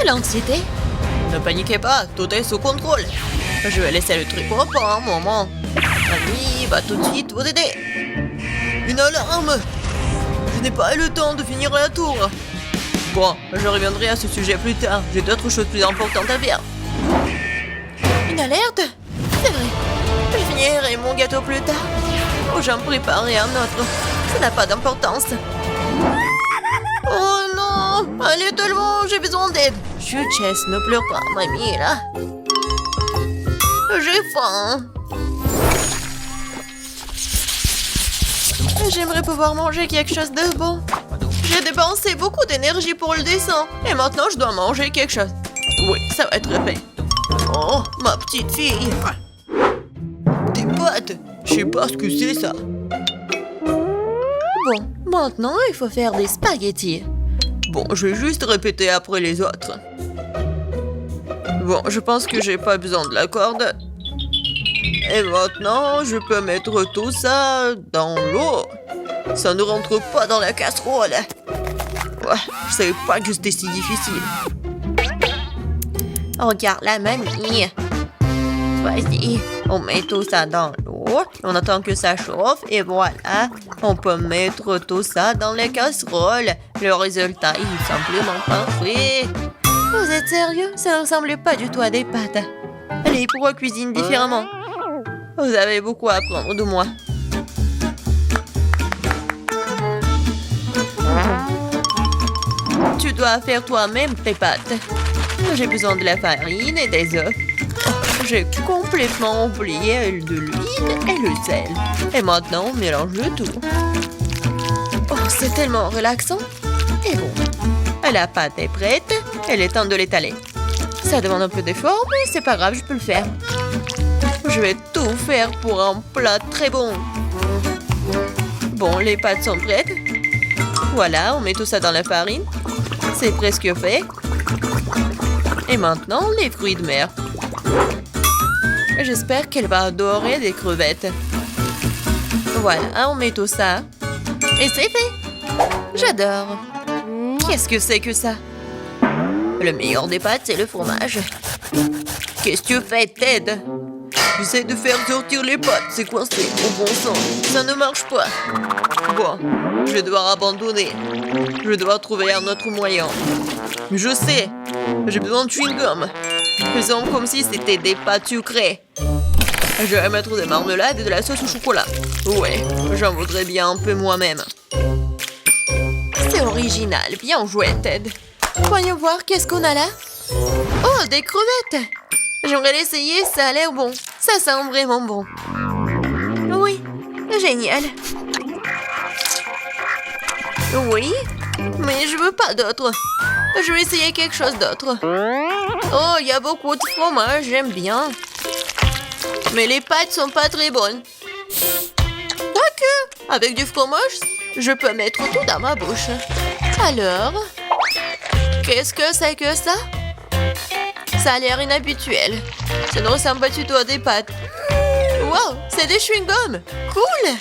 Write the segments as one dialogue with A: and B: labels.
A: L'anxiété?
B: Ne paniquez pas, tout est sous contrôle. Je vais laisser le truc pour un moment. Mamie va tout de suite vous aider. Une alarme! Je n'ai pas eu le temps de finir la tour. Bon, je reviendrai à ce sujet plus tard. J'ai d'autres choses plus importantes à faire.
A: Une alerte? C'est vrai.
B: Je finirai mon gâteau plus tard. Ou j'en préparerai un autre. Ça n'a pas d'importance. Oh non! Allez tout le monde, j'ai besoin d'aide. Chut, Jess, ne pleure pas, mamie, là. J'ai faim. J'aimerais pouvoir manger quelque chose de bon. J'ai dépensé beaucoup d'énergie pour le dessin. Et maintenant, je dois manger quelque chose. Oui, ça va être fait. Oh, ma petite fille. Des pâtes. Je sais pas ce que c'est, ça.
A: Bon, maintenant, il faut faire des spaghettis.
B: Bon, je vais juste répéter après les autres. Bon, je pense que j'ai pas besoin de la corde. Et maintenant, je peux mettre tout ça dans l'eau. Ça ne rentre pas dans la casserole. Ouais, je savais pas que c'était si difficile.
A: Regarde la mamie.
B: Vas-y, on met tout ça dans l'eau. On attend que ça chauffe et voilà. On peut mettre tout ça dans les casseroles. Le résultat est simplement parfait.
A: Vous êtes sérieux? Ça ne ressemble pas du tout à des pâtes.
B: Allez, pourquoi cuisine différemment? Vous avez beaucoup à apprendre de moi. Tu dois faire toi-même tes pâtes. J'ai besoin de la farine et des œufs. Oh, j'ai complètement oublié de l'huile et le sel. Et maintenant, on mélange le tout. Oh, c'est tellement relaxant. Et bon, la pâte est prête. Il est temps de l'étaler. Ça demande un peu d'effort, mais c'est pas grave, je peux le faire. Je vais tout faire pour un plat très bon. Bon, les pâtes sont prêtes. Voilà, on met tout ça dans la farine. C'est presque fait. Et maintenant, les fruits de mer. J'espère qu'elle va adorer des crevettes. Voilà, on met tout ça. Et c'est fait. J'adore. Qu'est-ce que c'est que ça? Le meilleur des pâtes, c'est le fromage. Qu'est-ce que tu fais, Ted? J'essaie de faire sortir les pâtes, c'est coincé, au bon sens. Ça ne marche pas. Bon, je vais devoir abandonner. Je vais devoir trouver un autre moyen. Je sais, j'ai besoin de chewing-gum. Faisons comme si c'était des pâtes sucrées. Je vais mettre des marmelades et de la sauce au chocolat. Ouais, j'en voudrais bien un peu moi-même. C'est original, bien joué, Ted.
A: Voyons voir, qu'est-ce qu'on a là?
B: Oh, des crevettes! J'aimerais l'essayer, ça a l'air bon. Ça sent vraiment bon.
A: Oui, génial.
B: Oui, mais je veux pas d'autre. Je vais essayer quelque chose d'autre. Oh, il y a beaucoup de fromage, j'aime bien. Mais les pâtes sont pas très bonnes. Quoique, avec du fromage, je peux mettre tout dans ma bouche. Alors, qu'est-ce que c'est que ça? Ça a l'air inhabituel. Ça ne ressemble pas du tout à des pâtes. Wow, c'est des chewing-gums. Cool.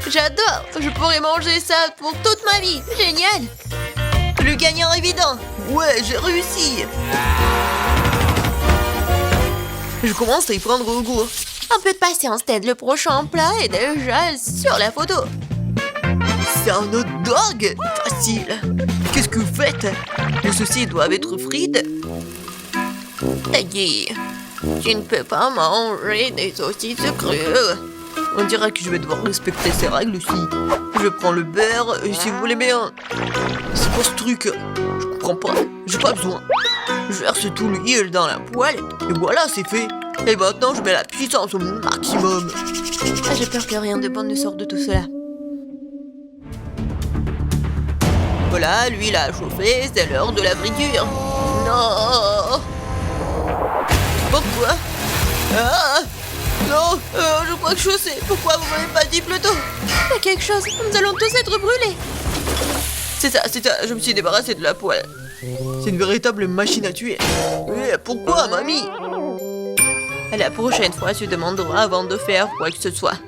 B: J'adore. Je pourrais manger ça pour toute ma vie. Génial. Le gagnant évident. Ouais, j'ai réussi. Je commence à y prendre goût.
A: Un peu de patience, Ted. Le prochain plat est déjà sur la photo.
B: C'est un hot dog. Facile. Qu'est-ce que vous faites? Les saucisses doivent être frites. Teddy, tu ne peux pas manger des saucisses crues. On dirait que je vais devoir respecter ces règles aussi. Je prends le beurre et si vous voulez bien. C'est quoi ce truc? Je comprends pas. J'ai pas besoin. Je verse tout l'huile dans la poêle et voilà, c'est fait. Et maintenant, je mets la puissance au maximum.
A: Ah, j'ai peur que rien de bon ne sorte de tout cela.
B: Voilà, l'huile a chauffé, c'est l'heure de la friture. Non! Pourquoi? Ah! Non, je crois que je sais. Pourquoi vous m'avez pas dit plus tôt?
A: Il y a quelque chose, nous allons tous être brûlés.
B: C'est ça, je me suis débarrassée de la poêle. C'est une véritable machine à tuer. Mais pourquoi, mamie? La prochaine fois, tu demanderas avant de faire quoi que ce soit.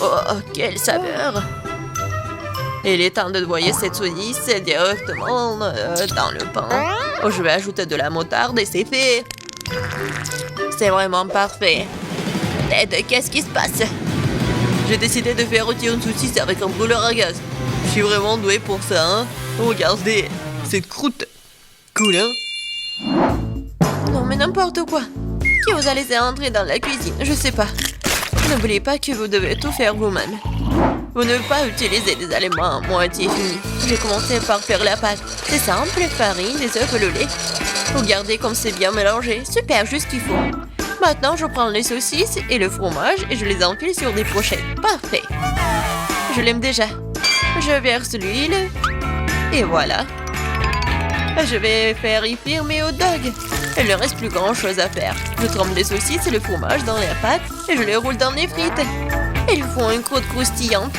B: Oh, quelle saveur! Il est temps de noyer cette saucisse directement dans le pain. Oh, je vais ajouter de la moutarde et c'est fait. C'est vraiment parfait. Ted, qu'est-ce qui se passe? J'ai décidé de faire rôtir une saucisse avec un brûleur à gaz. Je suis vraiment douée pour ça, hein? Regardez, cette croûte. Cool, hein? Non, mais n'importe quoi. Qui vous a laissé entrer dans la cuisine? Je sais pas. N'oubliez pas que vous devez tout faire vous-même. Vous ne devez pas utiliser des aliments à moitié finis. J'ai commencé par faire la pâte. C'est simple, farine, des œufs et le lait. Regardez comme c'est bien mélangé. Super, juste ce qu'il faut. Maintenant, je prends les saucisses et le fromage et je les enfile sur des pochettes. Parfait. Je l'aime déjà. Je verse l'huile. Et voilà. Je vais faire y frire mes hot dogs. Il ne reste plus grand chose à faire. Je trempe les saucisses et le fromage dans la pâte et je les roule dans les frites. Ils font une croûte croustillante.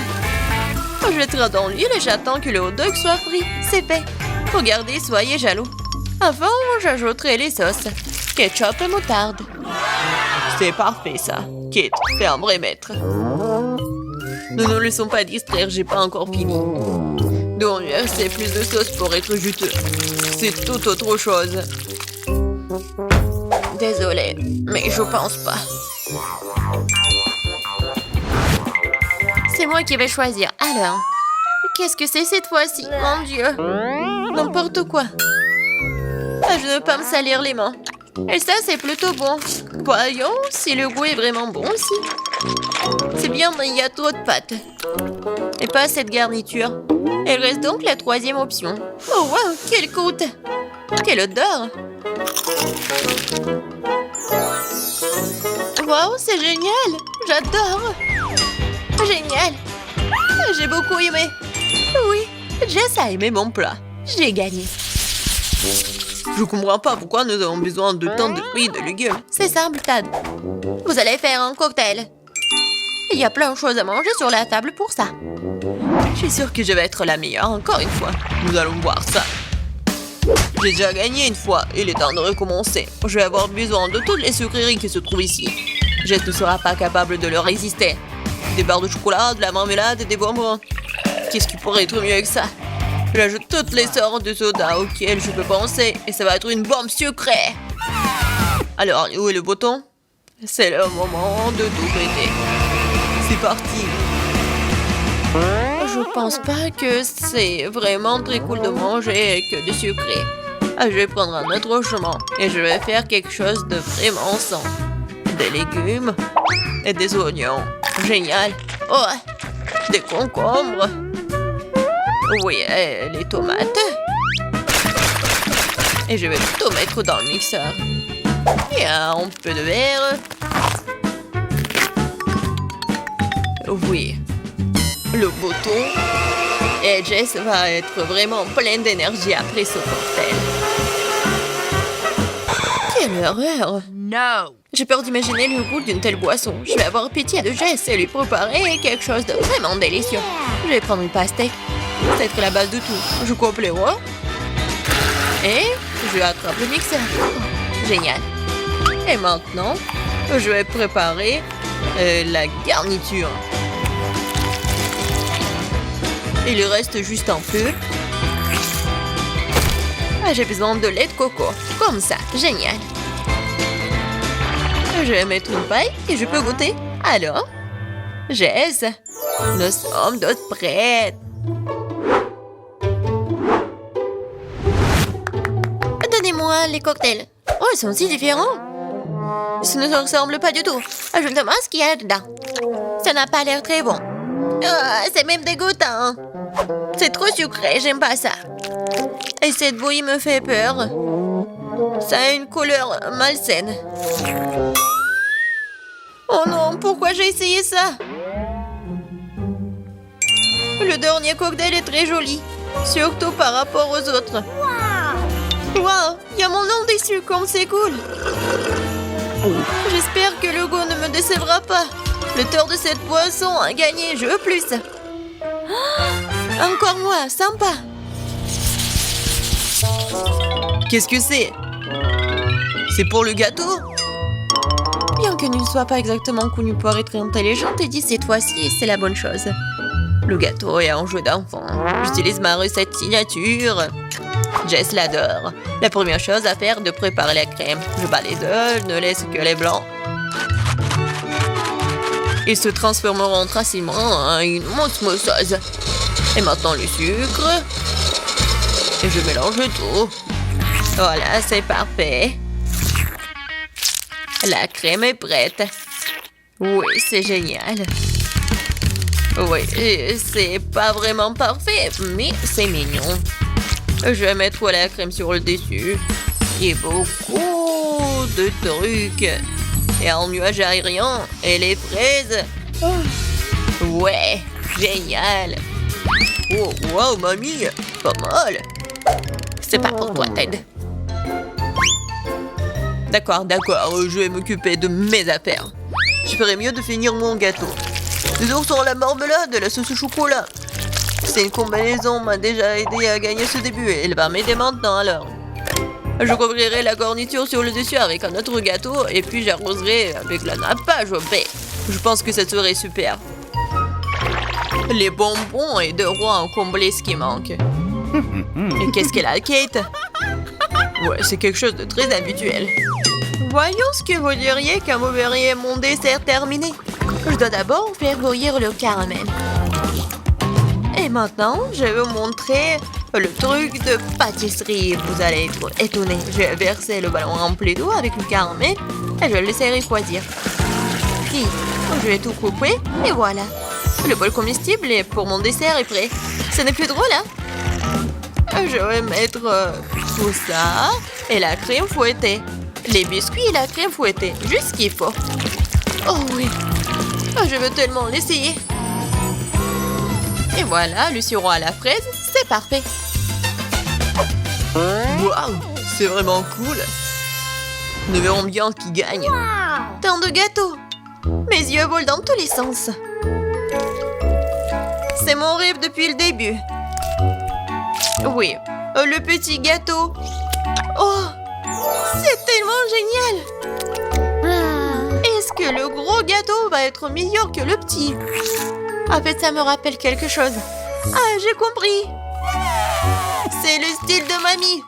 B: Je les traite dans l'huile et j'attends que le hot dog soit frit. C'est fait. Regardez, soyez jaloux. Enfin, j'ajouterai les sauces. Ketchup et moutarde. C'est parfait ça. Kate, t'es un vrai maître. Ne nous laissons pas distraire, j'ai pas encore fini. Donc, c'est plus de sauce pour être juteux. C'est tout autre chose. Désolée, mais je pense pas. C'est moi qui vais choisir. Alors, qu'est-ce que c'est cette fois-ci? Mon Dieu. N'importe quoi. Je ne veux pas me salir les mains. Et ça, c'est plutôt bon. Voyons si le goût est vraiment bon aussi. C'est bien, mais il y a trop de pâtes. Et pas cette garniture. Il reste donc la troisième option. Oh, wow, quelle croûte! Quelle odeur! Wow, c'est génial! J'adore! Génial! J'ai beaucoup aimé. Oui, Jess a aimé mon plat. J'ai gagné. Je comprends pas pourquoi nous avons besoin de tant de fruits et de légumes. C'est simple, Tad. Vous allez faire un cocktail. Il y a plein de choses à manger sur la table pour ça. Je suis sûre que je vais être la meilleure encore une fois. Nous allons voir ça. J'ai déjà gagné une fois. Il est temps de recommencer. Je vais avoir besoin de toutes les sucreries qui se trouvent ici. Jess ne sera pas capable de leur résister. Des barres de chocolat, de la marmelade et des bonbons. Qu'est-ce qui pourrait être mieux que ça? J'ajoute toutes les sortes de sodas auxquelles je peux penser et ça va être une bombe sucrée. Alors, où est le bouton? C'est le moment de tout péter. C'est parti. Je pense pas que c'est vraiment très cool de manger que du sucré. Je vais prendre un autre chemin et je vais faire quelque chose de vraiment sain. Des légumes et des oignons. Génial. Oh, des concombres. Oui, et les tomates. Et je vais tout mettre dans le mixeur. Et un peu de verre. Oui. Le bouton. Et Jess va être vraiment pleine d'énergie après ce cocktail. Quelle horreur!
A: No!
B: J'ai peur d'imaginer le goût d'une telle boisson. Je vais avoir pitié de Jess et lui préparer quelque chose de vraiment délicieux. Je vais prendre une pastèque. C'est être la base de tout. Je coupe les rois. Et je attrape le mixeur. Génial. Et maintenant, je vais préparer la garniture. Il reste juste un peu. J'ai besoin de lait de coco. Comme ça. Génial. Je vais mettre une paille et je peux goûter. Alors, Jess, nous sommes toutes prêtes. Donnez-moi les cocktails. Oh, ils sont si différents. Ça ne se ressemble pas du tout. Je me demande ce qu'il y a dedans. Ça n'a pas l'air très bon. C'est même dégoûtant. C'est trop sucré, j'aime pas ça. Et cette bouillie me fait peur. Ça a une couleur malsaine. Oh non, pourquoi j'ai essayé ça? Le dernier cocktail est très joli, surtout par rapport aux autres. Wow, il y a mon nom dessus, comme c'est cool. J'espère que le goût ne me décevra pas. L'auteur de cette boisson a gagné, je veux plus. Encore moi, sympa. Qu'est-ce que c'est? C'est pour le gâteau? Bien que ne soit pas exactement connu pour être intelligente, et dit cette fois-ci, c'est la bonne chose. Le gâteau est un jeu d'enfant. J'utilise ma recette signature. Jess l'adore. La première chose à faire est de préparer la crème. Je bats les œufs, ne laisse que les blancs. Ils se transformeront facilement en une osmosose. Et maintenant le sucre. Et je mélange tout. Voilà, c'est parfait. La crème est prête. Oui, c'est génial. Oui, c'est pas vraiment parfait, mais c'est mignon. Je vais mettre la crème sur le dessus. Et beaucoup de trucs. Et un nuage aérien. Et les fraises. Ouais, génial. Oh, wow, mamie, pas mal. C'est pas pour toi, Ted. D'accord, je vais m'occuper de mes affaires. Je ferais mieux de finir mon gâteau. Les oursons à la marmelade et la sauce au chocolat. C'est une combinaison m'a déjà aidé à gagner ce début et elle va m'aider maintenant alors. Je couvrirai la garniture sur le dessus avec un autre gâteau et puis j'arroserai avec la nappage au baie. Je pense que ça serait super. Les bonbons et de roi ont comblé ce qui manque. Et qu'est-ce qu'elle a, Kate? Ouais, c'est quelque chose de très habituel. Voyons ce que vous diriez quand vous verriez mon dessert terminé. Je dois d'abord faire bouillir le caramel. Et maintenant, je vais vous montrer le truc de pâtisserie. Vous allez être étonnés. Je vais verser le ballon rempli d'eau avec le caramel et je vais le laisser refroidir. Puis, je vais tout couper et voilà. Le bol comestible pour mon dessert est prêt. Ce n'est plus drôle, hein? Je vais mettre tout ça et la crème fouettée. Les biscuits et la crème fouettée. Juste ce qu'il faut. Oh oui. Je veux tellement l'essayer. Et voilà, le sirop à la fraise, c'est parfait. Waouh, c'est vraiment cool. Nous verrons bien qui gagne. Tant de gâteaux. Mes yeux volent dans tous les sens. C'est mon rêve depuis le début. Oui, le petit gâteau. Oh, c'est tellement génial. Est-ce que le gros gâteau va être meilleur que le petit? En fait, ça me rappelle quelque chose. Ah, j'ai compris. C'est le style de mamie.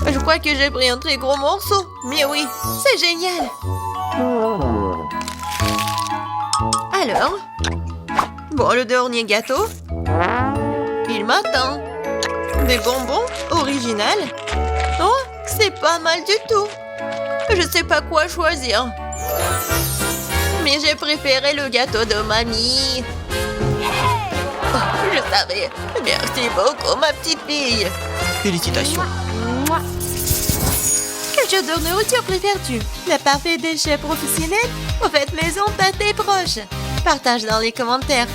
B: Je crois que j'ai pris un très gros morceau. Mais oui, c'est génial. Alors, bon, le dernier gâteau. Il m'attend. Des bonbons originales. Oh, c'est pas mal du tout. Je sais pas quoi choisir. Mais j'ai préféré le gâteau de mamie. Oh, je savais. Merci beaucoup, ma petite fille. Félicitations. Quel genre de nourriture préfères-tu? La parfait déchet professionnel ou faite maison pâté proche? Partage dans les commentaires.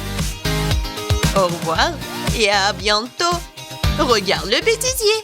B: Au revoir et à bientôt. Regarde le bêtisier.